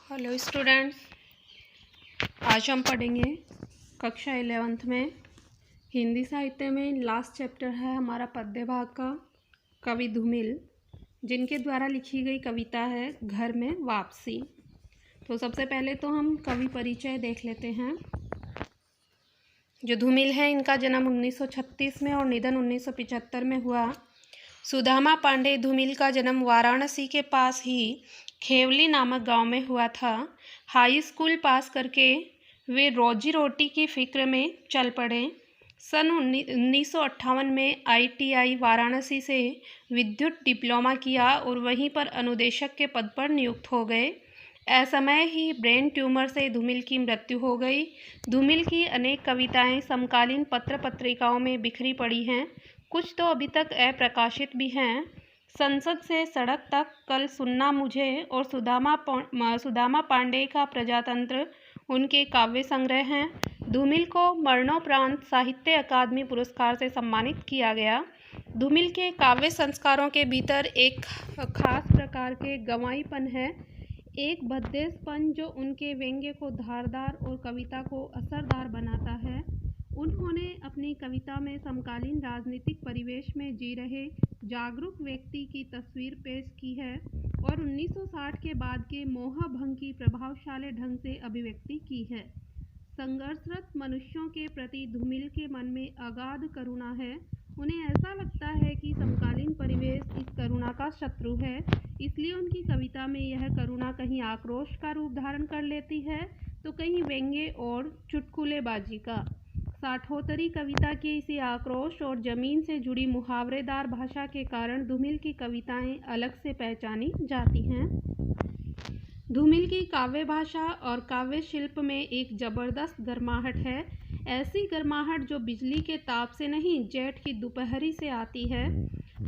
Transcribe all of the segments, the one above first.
Hello students, आज हम पढ़ेंगे कक्षा 11th में हिंदी साहित्य में लास्ट चैप्टर है हमारा पद्य भाग का कवि धूमिल, जिनके द्वारा लिखी गई कविता है घर में वापसी। तो सबसे पहले तो हम कवि परिचय देख लेते हैं। जो धूमिल है, इनका जन्म 1936 में और निधन 1975 में हुआ। सुदामा पांडे धूमिल का जन्म वाराणसी के पास ही खेवली नामक गांव में हुआ था। हाई स्कूल पास करके वे रोजी रोटी की फिक्र में चल पड़े। सन 1958 में ITI वाराणसी से विद्युत डिप्लोमा किया और वहीं पर अनुदेशक के पद पर नियुक्त हो गए। असमय ही ब्रेन ट्यूमर से धूमिल की मृत्यु हो गई। धूमिल की अनेक कविताएं समकालीन पत्र पत्रिकाओं में बिखरी पड़ी हैं, कुछ तो अभी तक अप्रकाशित भी हैं। संसद से सड़क तक, कल सुनना मुझे और सुदामा पांडे का प्रजातंत्र उनके काव्य संग्रह हैं। धूमिल को मरणोपरांत साहित्य अकादमी पुरस्कार से सम्मानित किया गया। धूमिल के काव्य संस्कारों के भीतर एक खास प्रकार के गंवाईपन है, एक भद्देसपन जो उनके व्यंग्य को धारदार और कविता को असरदार बनाता है। उन्होंने अपनी कविता में समकालीन राजनीतिक परिवेश में जी रहे जागरूक व्यक्ति की तस्वीर पेश की है और 1960 के बाद के मोहभंग की प्रभावशाली ढंग से अभिव्यक्ति की है। संघर्षरत मनुष्यों के प्रति धूमिल के मन में अगाध करुणा है। उन्हें ऐसा लगता है कि समकालीन परिवेश इस करुणा का शत्रु है, इसलिए उनकी कविता में यह करुणा कहीं आक्रोश का रूप धारण कर लेती है तो कहीं व्यंग्य और चुटकुलेबाजी का। साठोत्तरी कविता के इसी आक्रोश और जमीन से जुड़ी मुहावरेदार भाषा के कारण धूमिल की कविताएं अलग से पहचानी जाती हैं। धूमिल की काव्य भाषा और काव्य शिल्प में एक जबरदस्त गर्माहट है, ऐसी गर्माहट जो बिजली के ताप से नहीं, जेठ की दोपहरी से आती है।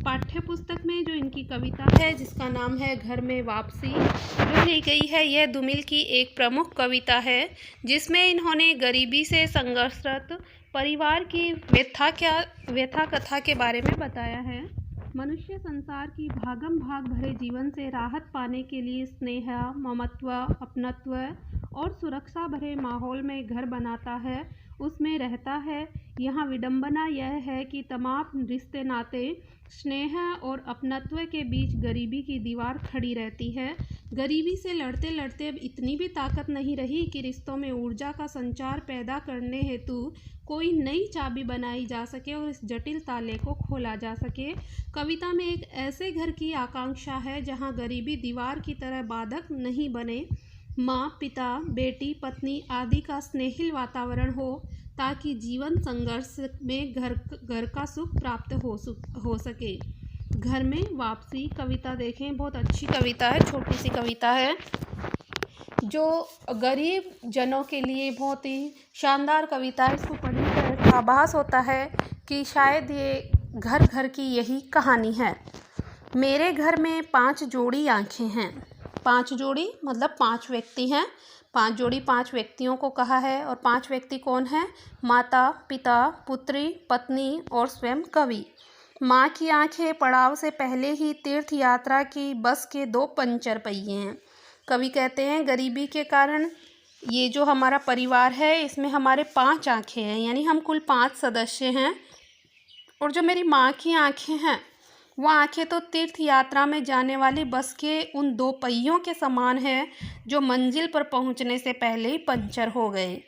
पाठ्य पुस्तक में जो इनकी कविता है, जिसका नाम है घर में वापसी, जो ली गई है, यह धूमिल की एक प्रमुख कविता है, जिसमें इन्होंने गरीबी से संघर्षरत परिवार की व्यथा कथा के बारे में बताया है। मनुष्य संसार की भागम भाग भरे जीवन से राहत पाने के लिए स्नेह, ममत्व, अपनत्व और सुरक्षा भरे माहौल में घर बनाता है, उसमें रहता है। यहाँ विडंबना यह है कि तमाम रिश्ते नाते, स्नेह और अपनत्व के बीच गरीबी की दीवार खड़ी रहती है। गरीबी से लड़ते लड़ते अब इतनी भी ताकत नहीं रही कि रिश्तों में ऊर्जा का संचार पैदा करने हेतु कोई नई चाबी बनाई जा सके और इस जटिल ताले को खोला जा सके। कविता में एक ऐसे घर की आकांक्षा है जहाँ गरीबी दीवार की तरह बाधक नहीं बने। माँ, पिता, बेटी, पत्नी आदि का स्नेहिल वातावरण हो ताकि जीवन संघर्ष में घर का सुख प्राप्त हो सके। घर में वापसी कविता देखें, बहुत अच्छी कविता है, छोटी सी कविता है जो गरीब जनों के लिए बहुत ही शानदार कविता है। इसको पढ़ने पर ऐसा आभास होता है कि शायद ये घर घर की यही कहानी है। मेरे घर में 5 जोड़ी आँखें हैं। 5 जोड़ी मतलब 5 व्यक्ति हैं। 5 जोड़ी 5 व्यक्तियों को कहा है और 5 व्यक्ति कौन हैं? माता, पिता, पुत्री, पत्नी और स्वयं कवि। माँ की आंखें पड़ाव से पहले ही तीर्थ यात्रा की बस के 2 पंचर पहिए हैं। कवि कहते हैं गरीबी के कारण ये जो हमारा परिवार है, इसमें हमारे 5 आंखें हैं, यानी हम कुल 5 सदस्य हैं। और जो मेरी माँ की आंखें हैं, वह आंखें तो तीर्थ यात्रा में जाने वाली बस के उन 2 पहियों के समान है जो मंजिल पर पहुंचने से पहले ही पंचर हो गए।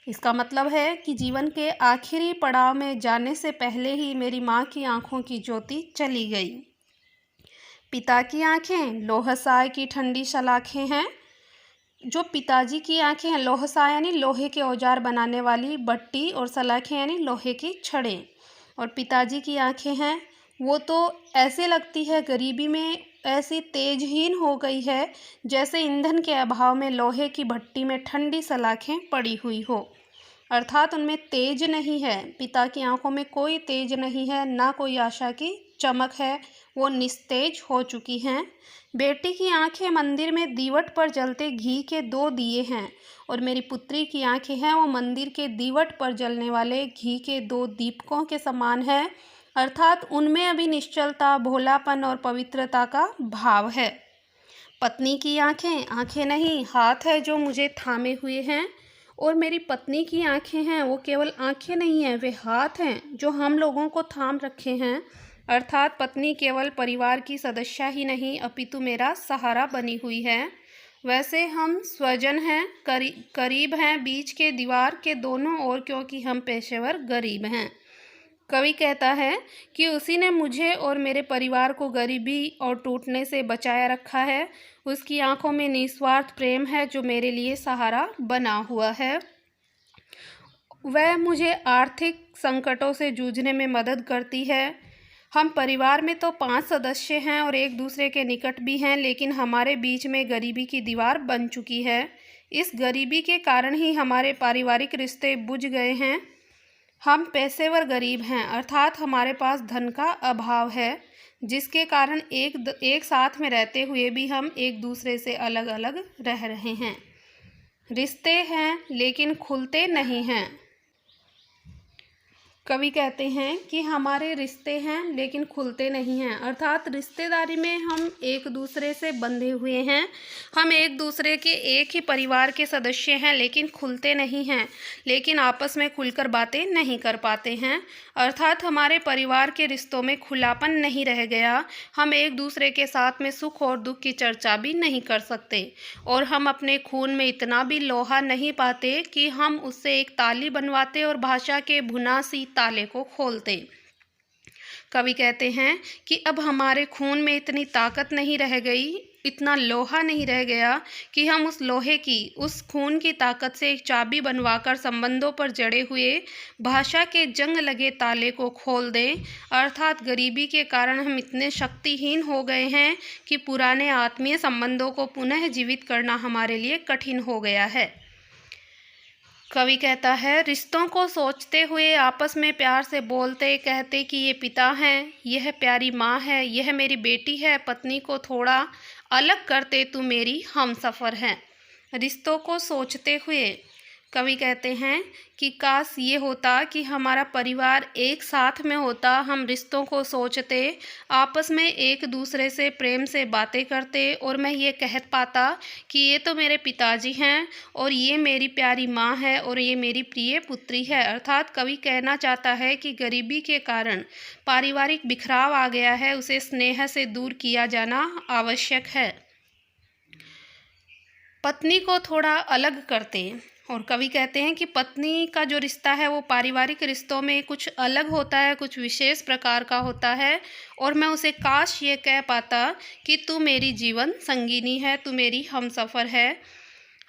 इसका मतलब है कि जीवन के आखिरी पड़ाव में जाने से पहले ही मेरी माँ की आंखों की ज्योति चली गई। पिता की आंखें लोहसाय की ठंडी सलाखें हैं। जो पिताजी की आंखें हैं, लोहसाय यानी लोहे के औजार बनाने वाली भट्टी और सलाखें यानी लोहे की छड़ें। और पिताजी की आंखें हैं, वो तो ऐसे लगती है गरीबी में ऐसी तेजहीन हो गई है जैसे ईंधन के अभाव में लोहे की भट्टी में ठंडी सलाखें पड़ी हुई हो, अर्थात उनमें तेज नहीं है। पिता की आंखों में कोई तेज नहीं है, ना कोई आशा की चमक है, वो निस्तेज हो चुकी हैं। बेटी की आंखें मंदिर में दीवट पर जलते घी के 2 दिए हैं और मेरी पुत्री की आंखें हैं, वो मंदिर के दीवट पर जलने वाले घी के 2 दीपकों के समान है, अर्थात उनमें अभी निश्चलता, भोलापन और पवित्रता का भाव है। पत्नी की आँखें, आँखें नहीं हाथ है जो मुझे थामे हुए हैं, और मेरी पत्नी की आँखें हैं, वो केवल आँखें नहीं हैं, वे हाथ हैं जो हम लोगों को थाम रखे हैं। अर्थात पत्नी केवल परिवार की सदस्य ही नहीं अपितु मेरा सहारा बनी हुई है। वैसे हम स्वजन हैं, करीब हैं, बीच के दीवार के दोनों ओर, क्योंकि हम पेशेवर गरीब हैं। कवि कहता है कि उसी ने मुझे और मेरे परिवार को गरीबी और टूटने से बचाया रखा है। उसकी आंखों में निस्वार्थ प्रेम है जो मेरे लिए सहारा बना हुआ है। वह मुझे आर्थिक संकटों से जूझने में मदद करती है। हम परिवार में तो 5 सदस्य हैं और एक दूसरे के निकट भी हैं, लेकिन हमारे बीच में गरीबी की दीवार बन चुकी है। इस गरीबी के कारण ही हमारे पारिवारिक रिश्ते बुझ गए हैं। हम पेशेवर गरीब हैं, अर्थात हमारे पास धन का अभाव है, जिसके कारण एक साथ में रहते हुए भी हम एक दूसरे से अलग अलग रह रहे हैं। रिश्ते हैं लेकिन खुलते नहीं हैं। कवि कहते हैं कि हमारे रिश्ते हैं लेकिन खुलते नहीं हैं, अर्थात रिश्तेदारी में हम एक दूसरे से बंधे हुए हैं। हम एक दूसरे के एक ही परिवार के सदस्य हैं लेकिन खुलते नहीं हैं, लेकिन आपस में खुलकर बातें नहीं कर पाते हैं। अर्थात हमारे परिवार के रिश्तों में खुलापन नहीं रह गया। हम एक दूसरे के साथ में सुख और दुख की चर्चा भी नहीं कर सकते, और हम अपने खून में इतना भी लोहा नहीं पाते कि हम उससे एक ताली बनवाते और भाषा के भुनासी ताले को खोलते। कवि कहते हैं कि अब हमारे खून में इतनी ताकत नहीं रह गई, इतना लोहा नहीं रह गया कि हम उस लोहे की, उस खून की ताकत से एक चाबी बनवाकर संबंधों पर जड़े हुए भाषा के जंग लगे ताले को खोल दें। अर्थात गरीबी के कारण हम इतने शक्तिहीन हो गए हैं कि पुराने आत्मीय संबंधों को पुनः जीवित करना हमारे लिए कठिन हो गया है। कवि कहता है, रिश्तों को सोचते हुए आपस में प्यार से बोलते, कहते कि ये पिता हैं, यह प्यारी माँ है, यह मेरी बेटी है, पत्नी को थोड़ा अलग करते तू मेरी हमसफ़र है। रिश्तों को सोचते हुए कवि कहते हैं कि काश ये होता कि हमारा परिवार एक साथ में होता, हम रिश्तों को सोचते, आपस में एक दूसरे से प्रेम से बातें करते, और मैं ये कह पाता कि ये तो मेरे पिताजी हैं और ये मेरी प्यारी माँ है और ये मेरी प्रिय पुत्री है। अर्थात कवि कहना चाहता है कि गरीबी के कारण पारिवारिक बिखराव आ गया है, उसे स्नेह से दूर किया जाना आवश्यक है। पत्नी को थोड़ा अलग करते, और कवि कहते हैं कि पत्नी का जो रिश्ता है वो पारिवारिक रिश्तों में कुछ अलग होता है, कुछ विशेष प्रकार का होता है, और मैं उसे काश ये कह पाता कि तू मेरी जीवन संगिनी है, तू मेरी हमसफ़र है।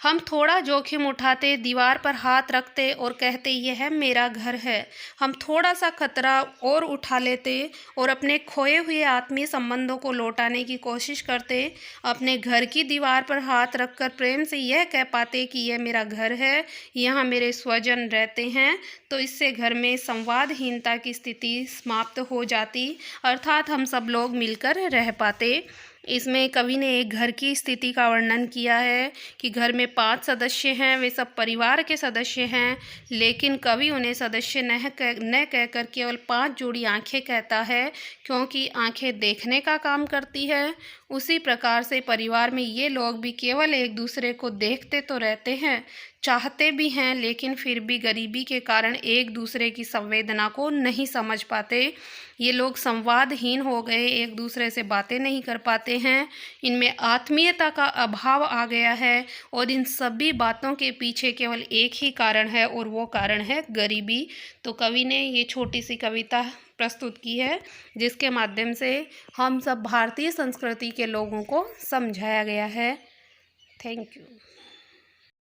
हम थोड़ा जोखिम उठाते, दीवार पर हाथ रखते और कहते यह मेरा घर है। हम थोड़ा सा खतरा और उठा लेते और अपने खोए हुए आत्मीय संबंधों को लौटाने की कोशिश करते। अपने घर की दीवार पर हाथ रखकर प्रेम से यह कह पाते कि यह मेरा घर है, यहाँ मेरे स्वजन रहते हैं, तो इससे घर में संवादहीनता की स्थिति समाप्त हो जाती, अर्थात हम सब लोग मिलकर रह पाते। इसमें कवि ने एक घर की स्थिति का वर्णन किया है कि घर में 5 सदस्य हैं, वे सब परिवार के सदस्य हैं, लेकिन कवि उन्हें सदस्य न कहकर केवल 5 जोड़ी आंखें कहता है, क्योंकि आंखें देखने का काम करती है। उसी प्रकार से परिवार में ये लोग भी केवल एक दूसरे को देखते तो रहते हैं, चाहते भी हैं, लेकिन फिर भी गरीबी के कारण एक दूसरे की संवेदना को नहीं समझ पाते। ये लोग संवादहीन हो गए, एक दूसरे से बातें नहीं कर पाते हैं, इनमें आत्मीयता का अभाव आ गया है, और इन सभी बातों के पीछे केवल एक ही कारण है, और वो कारण है गरीबी। तो कवि ने ये छोटी सी कविता प्रस्तुत की है, जिसके माध्यम से हम सब भारतीय संस्कृति के लोगों को समझाया गया है। Thank you.